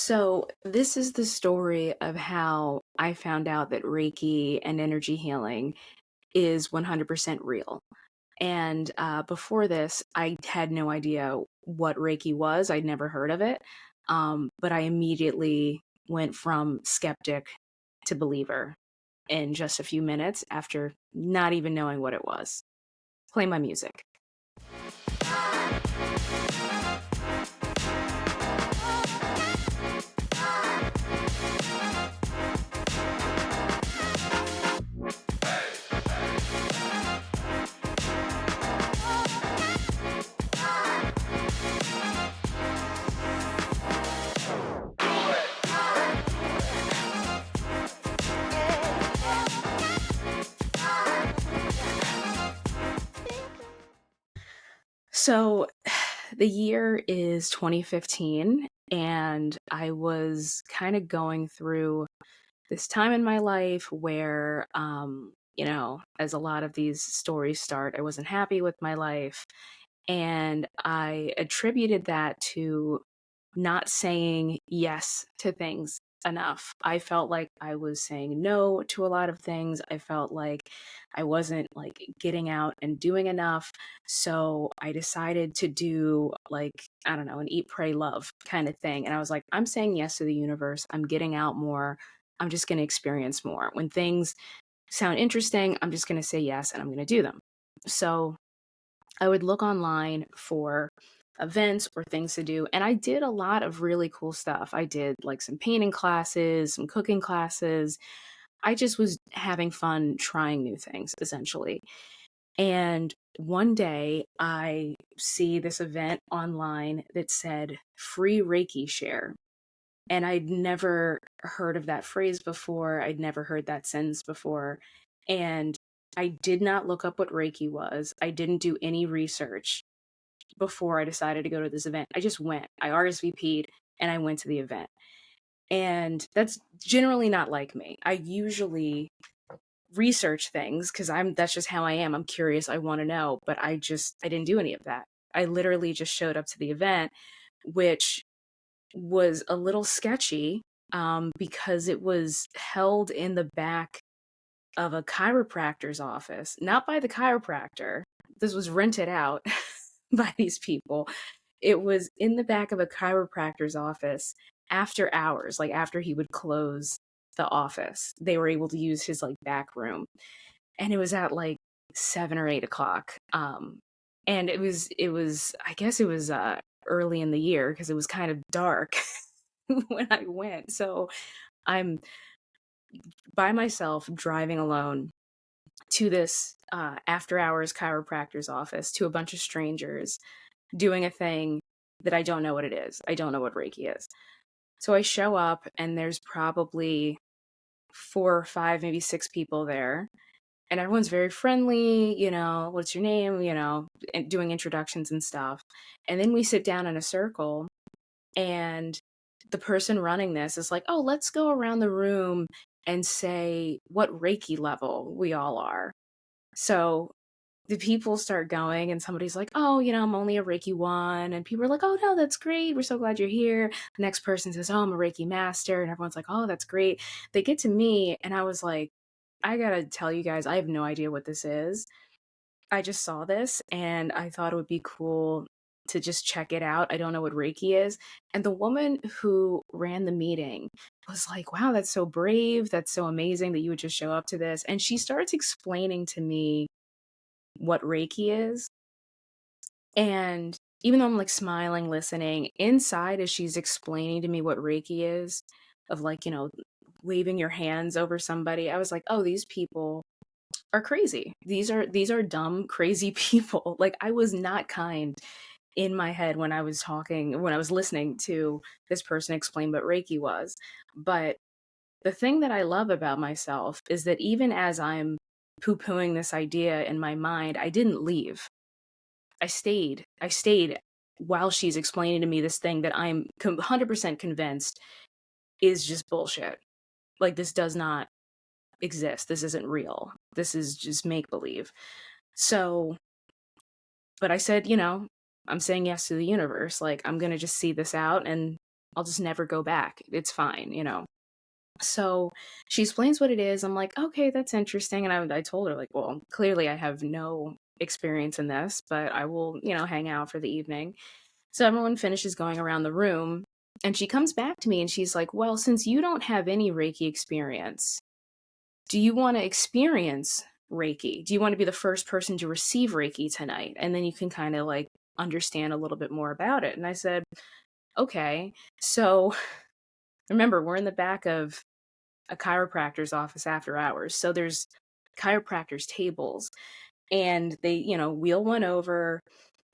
So, this is the story of how I found out that Reiki and energy healing is 100% real. And before this, I had no idea what Reiki was. I'd never heard of it. But I immediately went from skeptic to believer in just a few minutes after not even knowing what it was. Play my music. So, the year is 2015, and I was kind of going through this time in my life where, as a lot of these stories start, I wasn't happy with my life. And I attributed that to not saying yes to things enough. I felt like I was saying no to a lot of things. I felt like I wasn't like getting out and doing enough. So I decided to do like, I don't know, an eat, pray, love kind of thing. And I was like, I'm saying yes to the universe. I'm getting out more. I'm just going to experience more. When things sound interesting, I'm just going to say yes and I'm going to do them. So I would look online for events or things to do. And I did a lot of really cool stuff. I did like some painting classes, some cooking classes. I just was having fun trying new things, essentially. And one day I see this event online that said free Reiki share. And I'd never heard of that phrase before. I'd never heard that sentence before. And I did not look up what Reiki was. I didn't do any research before I decided to go to this event. I just went. I RSVP'd and I went to the event. And that's generally not like me. I usually research things because that's just how I am. I'm curious, I want to know, but I didn't do any of that. I literally just showed up to the event, which was a little sketchy because it was held in the back of a chiropractor's office, not by the chiropractor. This was rented out by these people. It was in the back of a chiropractor's office after hours, like after he would close the office. They were able to use his like back room. And it was at like 7 or 8 o'clock. And I guess it was early in the year because it was kind of dark when I went. So I'm by myself driving alone to this after hours chiropractor's office to a bunch of strangers doing a thing that I don't know what it is. I don't know what Reiki is. So I show up and there's probably 4 or 5, maybe 6 people there. And everyone's very friendly, what's your name, and doing introductions and stuff. And then we sit down in a circle and the person running this is like, oh, let's go around the room and say what Reiki level we all are. So the people start going and somebody's like, oh, I'm only a Reiki 1. And people are like, oh, no, that's great. We're so glad you're here. The next person says, oh, I'm a Reiki master. And everyone's like, oh, that's great. They get to me and I was like, I gotta tell you guys, I have no idea what this is. I just saw this and I thought it would be cool to just check it out. I don't know what Reiki is. And the woman who ran the meeting was like, wow, that's so brave. That's so amazing that you would just show up to this. And she starts explaining to me what Reiki is. And even though I'm like smiling, listening, inside as she's explaining to me what Reiki is, of like, waving your hands over somebody, I was like, oh, these people are crazy. These are dumb, crazy people. Like I was not kind in my head when I was listening to this person explain what Reiki was. But the thing that I love about myself is that even as I'm poo-pooing this idea in my mind, I didn't leave. I stayed. I stayed while she's explaining to me this thing that I'm 100% convinced is just bullshit. Like this does not exist. This isn't real. This is just make believe. So, but I said, I'm saying yes to the universe. Like, I'm going to just see this out and I'll just never go back. It's fine, you know? So she explains what it is. I'm like, okay, that's interesting. And I told her, like, well, clearly I have no experience in this, but I will, you know, hang out for the evening. So everyone finishes going around the room. And she comes back to me and she's like, well, since you don't have any Reiki experience, do you want to experience Reiki? Do you want to be the first person to receive Reiki tonight? And then you can kind of like understand a little bit more about it. And I said, okay. So remember, we're in the back of a chiropractor's office after hours. So there's chiropractors tables and they, you know, wheel one over.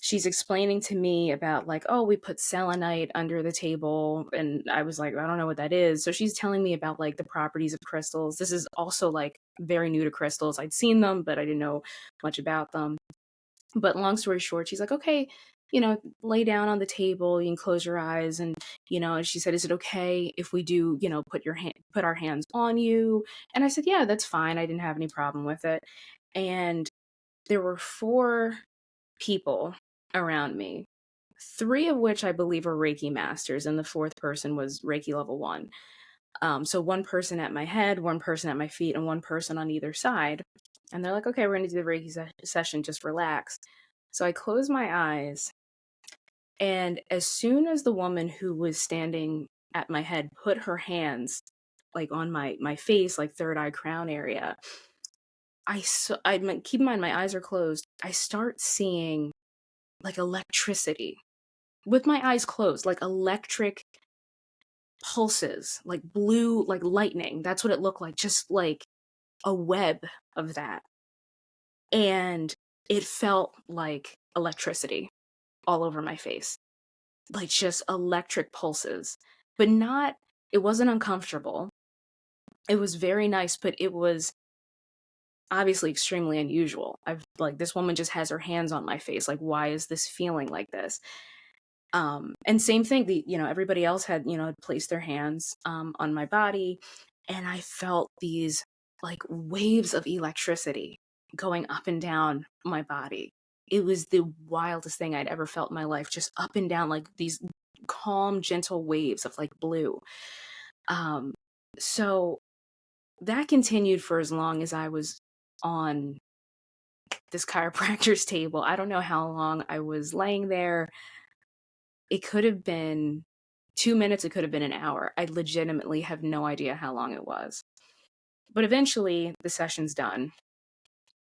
She's explaining to me about like, oh, we put selenite under the table. And I was like, I don't know what that is. So she's telling me about like the properties of crystals. This is also like very new to crystals. I'd seen them, but I didn't know much about them. But long story short, she's like, okay, you know, lay down on the table, you can close your eyes. And, you know, and she said, is it okay if we do, you know, put our hands on you? And I said, yeah, that's fine. I didn't have any problem with it. And there were 4 people around me, 3 of which I believe are Reiki masters, and the 4th person was Reiki level 1. So 1 person at my head, 1 person at my feet, and 1 person on either side. And they're like, okay, we're going to do the Reiki session, just relax. So I closed my eyes, and as soon as the woman who was standing at my head put her hands like on my face, like third eye crown area, keep in mind my eyes are closed. I start seeing like electricity with my eyes closed, like electric pulses, like blue, like lightning. That's what it looked like, just like a web of that. And it felt like electricity all over my face, like just electric pulses, but not, it wasn't uncomfortable. It was very nice, but it was obviously extremely unusual. I've like, this woman just has her hands on my face. Like, why is this feeling like this? And same thing, you know, everybody else had, you know, placed their hands on my body, and I felt these like waves of electricity going up and down my body. It was the wildest thing I'd ever felt in my life, just up and down, like these calm, gentle waves of like blue. Um, so that continued for as long as I was on this chiropractor's table. I don't know how long I was laying there. It could have been 2 minutes, it could have been an hour. I legitimately have no idea how long it was. But eventually, the session's done,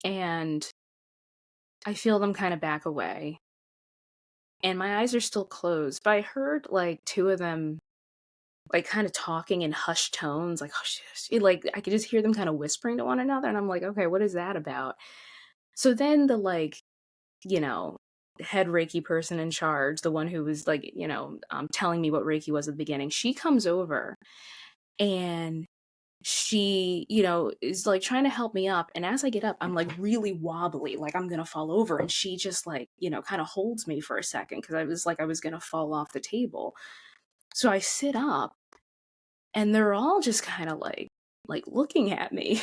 and I feel them kind of back away, and my eyes are still closed, but I heard, like, 2 of them, like, kinda talking in hushed tones, like, "Hush, hush." Like, I could just hear them kinda whispering to one another, and I'm like, "Okay, what is that about?" So then the, like, you know, head Reiki person in charge, the one who was, like, you know, telling me what Reiki was at the beginning, she comes over and she, you know, is like trying to help me up. And as I get up, I'm like really wobbly, like I'm gonna fall over. And she just like, you know, kind of holds me for a second because I was like, I was gonna fall off the table. So I sit up and they're all just kind of like looking at me.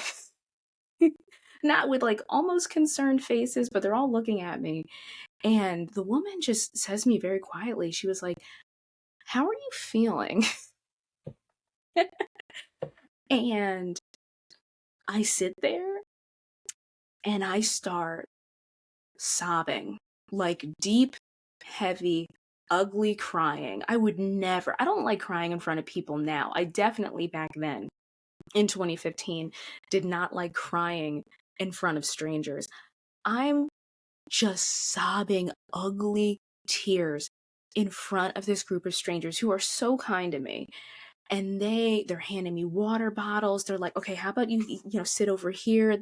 Not with like almost concerned faces, but they're all looking at me. And the woman just says to me very quietly, she was like, how are you feeling? And I sit there and I start sobbing, like deep, heavy, ugly crying. I don't like crying in front of people now. I definitely back then in 2015 did not like crying in front of strangers. I'm just sobbing ugly tears in front of this group of strangers who are so kind to me, and they're handing me water bottles. They're like, okay, how about you know, sit over here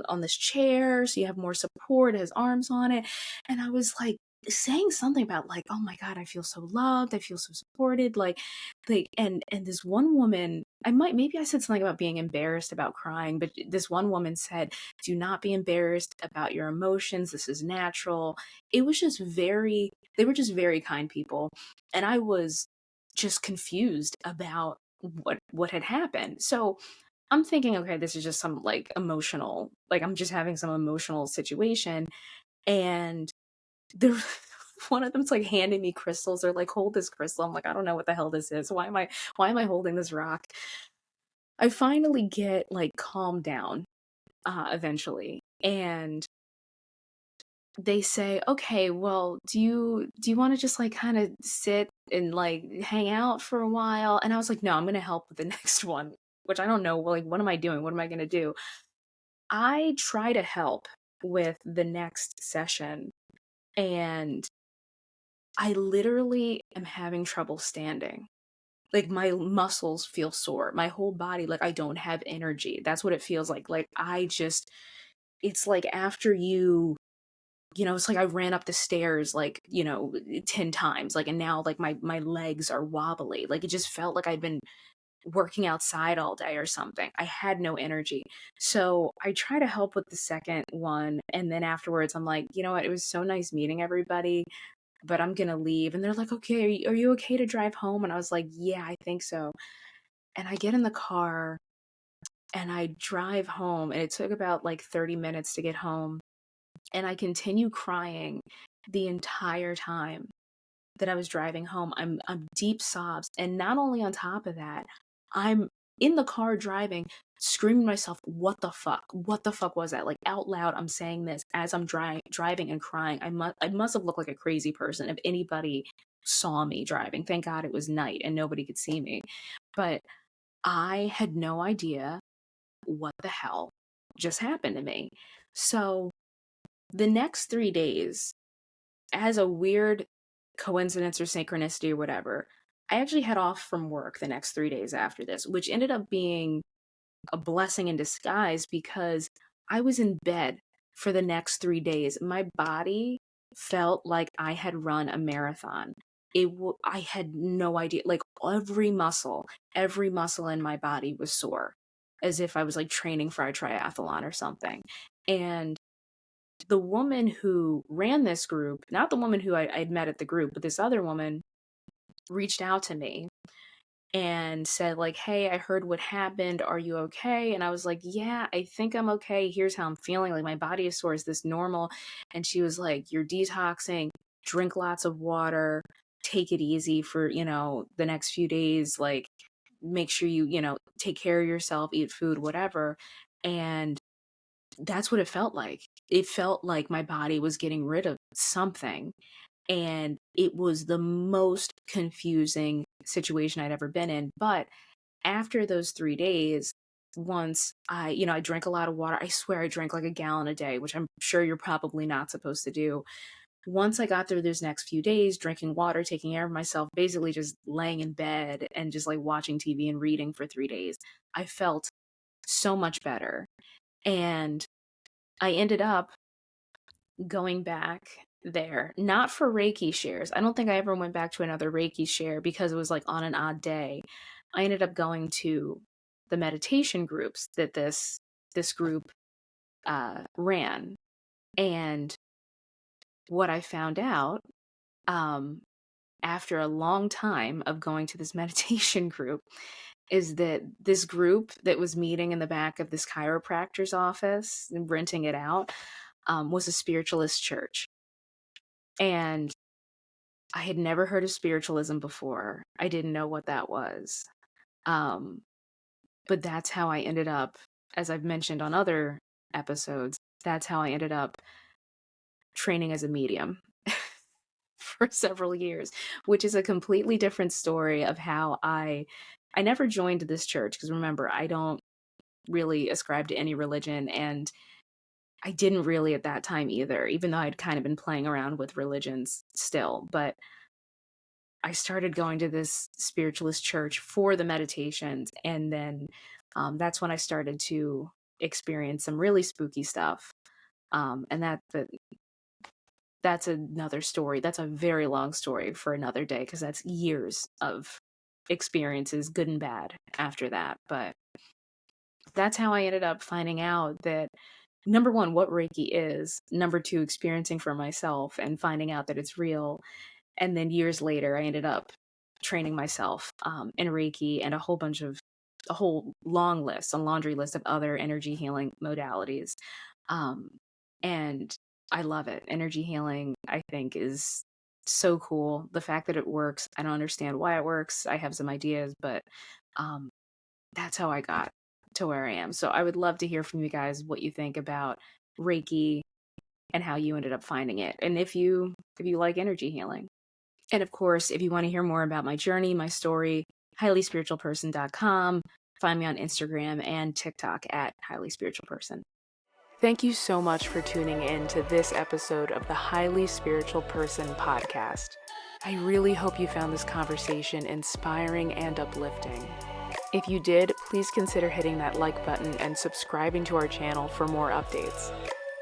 on this chair so you have more support. It has arms on it. And I was like saying something about like, oh my god, I feel so loved, I feel so supported, like and this one woman, maybe I said something about being embarrassed about crying, but this one woman said, do not be embarrassed about your emotions, this is natural. It was just very, they were just very kind people, and I was just confused about what had happened. So I'm thinking, okay, this is just some like emotional, like I'm just having some emotional situation. And there one of them's like handing me crystals. They're like, hold this crystal. I'm like, I don't know what the hell this is. Why am I holding this rock? I finally get like calmed down eventually. And they say, okay, well, do you want to just like kind of sit and like hang out for a while? And I was like, no, I'm gonna help with the next one, which I don't know, like, what am I doing? What am I gonna do? I try to help with the next session, and I literally am having trouble standing. Like my muscles feel sore. My whole body, like I don't have energy. That's what it feels like. Like it's like after it's like I ran up the stairs like, 10 times. Like, and now like my legs are wobbly. Like it just felt like I'd been working outside all day or something. I had no energy. So I try to help with the second one. And then afterwards, I'm like, you know what? It was so nice meeting everybody, but I'm going to leave. And they're like, okay, are you okay to drive home? And I was like, yeah, I think so. And I get in the car and I drive home. And it took about like 30 minutes to get home. And I continue crying the entire time that I was driving home. I'm deep sobs. And not only on top of that, I'm in the car driving, screaming to myself, what the fuck? What the fuck was that? Like out loud, I'm saying this as I'm driving and crying. I must have looked like a crazy person if anybody saw me driving. Thank God it was night and nobody could see me. But I had no idea what the hell just happened to me. So the next 3 days, as a weird coincidence or synchronicity or whatever, I actually had off from work the next 3 days after this, which ended up being a blessing in disguise because I was in bed for the next 3 days. My body felt like I had run a marathon. I had no idea. Like every muscle in my body was sore, as if I was like training for a triathlon or something. And the woman who ran this group, not the woman who I'd met at the group, but this other woman reached out to me and said like, hey, I heard what happened. Are you okay? And I was like, yeah, I think I'm okay. Here's how I'm feeling. Like my body is sore. Is this normal? And she was like, you're detoxing, drink lots of water, take it easy for, the next few days. Like make sure you take care of yourself, eat food, whatever. And that's what it felt like. It felt like my body was getting rid of something. And it was the most confusing situation I'd ever been in. But after those 3 days, once I drank a lot of water. I swear I drank like a gallon a day, which I'm sure you're probably not supposed to do. Once I got through those next few days, drinking water, taking care of myself, basically just laying in bed and just like watching TV and reading for 3 days, I felt so much better. And I ended up going back there, not for Reiki shares. I don't think I ever went back to another Reiki share because it was like on an odd day. I ended up going to the meditation groups that this group ran. And what I found out after a long time of going to this meditation group is that this group that was meeting in the back of this chiropractor's office and renting it out was a spiritualist church. And I had never heard of spiritualism before. I didn't know what that was. Um, but that's how I ended up, as I've mentioned on other episodes, that's how I ended up training as a medium for several years, which is a completely different story of how I never joined this church because remember, I don't really ascribe to any religion, and I didn't really at that time either, even though I'd kind of been playing around with religions still. But I started going to this spiritualist church for the meditations, and then that's when I started to experience some really spooky stuff. And that's another story. That's a very long story for another day because that's years of experiences, good and bad, after that. But that's how I ended up finding out that number one, what Reiki is, number two, experiencing for myself and finding out that it's real. And then years later, I ended up training myself in Reiki and a whole long list, a laundry list of other energy healing modalities. And I love it. Energy healing, I think, is so cool. The fact that it works, I don't understand why it works. I have some ideas, but um, that's how I got to where I am. So I would love to hear from you guys what you think about Reiki and how you ended up finding it. And if you like energy healing. And of course, if you want to hear more about my journey, my story, highlyspiritualperson.com. Find me on Instagram and TikTok at highlyspiritualperson. Thank you so much for tuning in to this episode of the Highly Spiritual Person podcast. I really hope you found this conversation inspiring and uplifting. If you did, please consider hitting that like button and subscribing to our channel for more updates.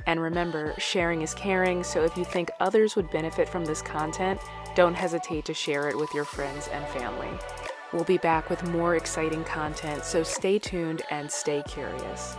And remember, sharing is caring, so if you think others would benefit from this content, don't hesitate to share it with your friends and family. We'll be back with more exciting content, so stay tuned and stay curious.